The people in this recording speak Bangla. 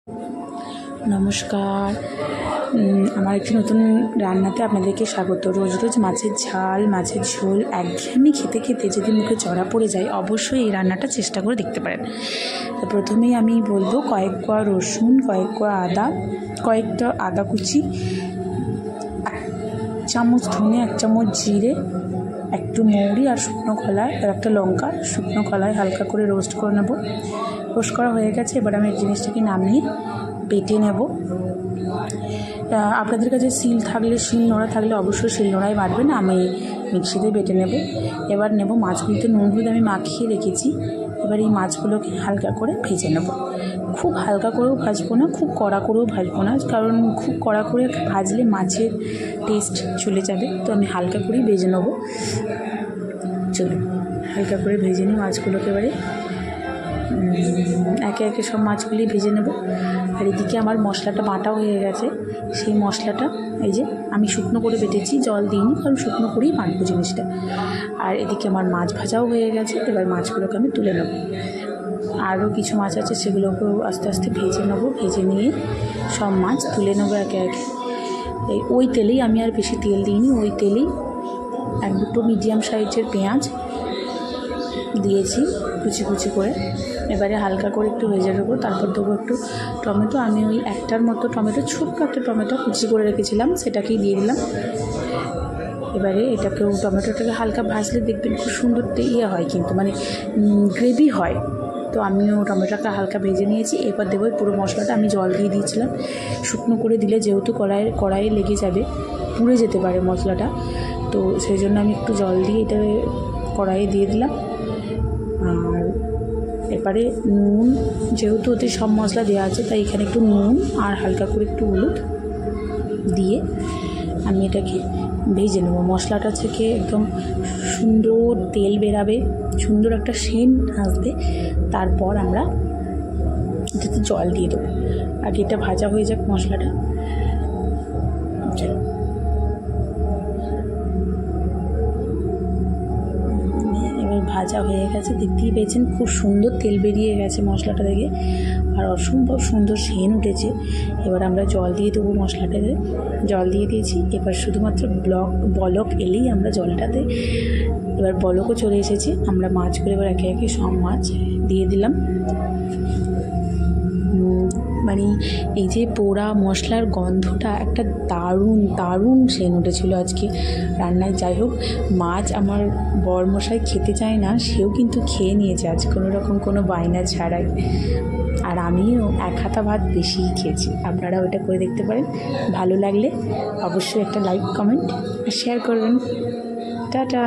নমস্কার, আমার একটি নতুন রান্নাতে আপনাদেরকে স্বাগত। রোজ রোজ মাছের ঝাল, মাছের ঝোল একঘেয়েমি খেতে খেতে যদি মুখে চড়া পড়ে যায়, অবশ্যই এই রান্নাটা চেষ্টা করে দেখতে পারেন। তো প্রথমেই আমি বলবো কয়েক কোয়া রসুন, কয়েক কোয়া আদা, কয়েকটা আদা কুচি, 1 চামচ ধনে, 1 চামচ জিরে, একটু মৌরি আর শুকনো কলাই আর একটা লঙ্কা শুকনো কলাই হালকা করে রোস্ট করে নেব। রোস্ট করা হয়ে গেছে, এবার আমি এই জিনিসটাকে নামিয়ে বেটে নেব। আপনাদের কাছে শিল থাকলে, শিল নোড়া থাকলে অবশ্যই শিল নোড়ায় বাটবেন, আমি মিক্সিতে বেটে নেব। এবার নেব মাছগুলোতে নুন হলুদ আমি মাখিয়ে রেখেছি। এবার এই মাছগুলোকে হালকা করে ভেজে নেব। খুব হালকা করেও ভাজবো না, খুব কড়া করেও ভাজবো না, কারণ খুব কড়া করে ভাজলে মাছের টেস্ট চলে যাবে। তো আমি হালকা করেই ভেজে নেব। চলুন হালকা করে ভেজে নিই মাছগুলোকে। এবারে একে একে সব মাছগুলি ভেজে নেব। আর এদিকে আমার মশলাটা বাটা হয়ে গেছে। সেই মশলাটা এই যে আমি শুকনো করে বেটেছি, জল দিইনি, কারণ শুকনো করেই বাটবো জিনিসটা। আর এদিকে আমার মাছ ভাজাও হয়ে গেছে। এবার মাছগুলোকে আমি তুলে নেব। আরও কিছু মাছ আছে, সেগুলোকেও আস্তে আস্তে ভেজে নেব। ভেজে নিয়ে সব মাছ তুলে নেবো একে একে। ওই তেলেই, আমি আর বেশি তেল দিইনি, ওই তেলেই 1-2 মিডিয়াম সাইজের পেঁয়াজ দিয়েছি কুচি কুচি করে। এবারে হালকা করে একটু ভেজে নেবো। তারপর দেবো একটু টমেটো। আমি ওই একটার মতো টমেটো, ছোট্ট একটা টমেটো কুচি করে রেখেছিলাম, সেটাকেই দিয়ে দিলাম। এবারে এটাকেও, টমেটোটাকে হালকা ভাজলে দেখবেন খুব সুন্দর হয়, কিন্তু মানে গ্রেভি হয়। তো আমিও টমেটোটা হালকা ভেজে নিয়েছি। এবার দেবো পুরো মশলাটা। আমি জল দিয়ে দিয়েছিলাম, শুকনো করে দিলে যেহেতু কড়াইয়ে লেগে যাবে, পুড়ে যেতে পারে মশলাটা, তো সেই জন্য আমি একটু জল দিয়ে এটা কড়াইয়ে দিয়ে দিলাম। আর এবারে নুন, যেহেতু ওতে সব মশলা দেওয়া আছে, তাই এখানে একটু নুন আর হালকা করে একটু হলুদ দিয়ে আমি এটাকে ভেজে নেব। মশলাটা থেকে একদম সুন্দর তেল বেরাবে, সুন্দর একটা সেন্ট আসবে। তারপর আমরা এটাতে জল দিয়ে দেবো। আগে এটা ভাজা হয়ে যাক মশলাটা। এবার ভাজা হয়ে গেছে, দেখতেই পেয়েছেন খুব সুন্দর তেল বেরিয়ে গেছে মশলাটা থেকে, আর অসম্ভব সুন্দর সেন্ট উঠেছে। এবার আমরা জল দিয়ে দেবো মশলাটাতে। জল দিয়ে দিয়েছি। এবার শুধুমাত্র বলক এলেই আমরা জলটাতে, এবার বলকও চলে এসেছে। আমরা মাছগুলো এবার একে একে সব মাছ দিয়ে দিলাম। মানে এই যে পোড়া মশলার গন্ধটা, একটা দারুণ দারুণ সেন্ট উঠেছিল আজকে রান্নায়। যাই হোক, মাছ আমার বরমশাই খেতে চায় না, সেও কিন্তু খেয়ে নিয়েছে আজ কোনো বায়না ছাড়াই। আর আমিও 1 হাতা ভাত বেশিই খেয়েছি। আপনারা ওটা করে দেখতে পারেন। ভালো লাগলে অবশ্যই একটা লাইক, কমেন্ট আর শেয়ার করবেন। টাটা।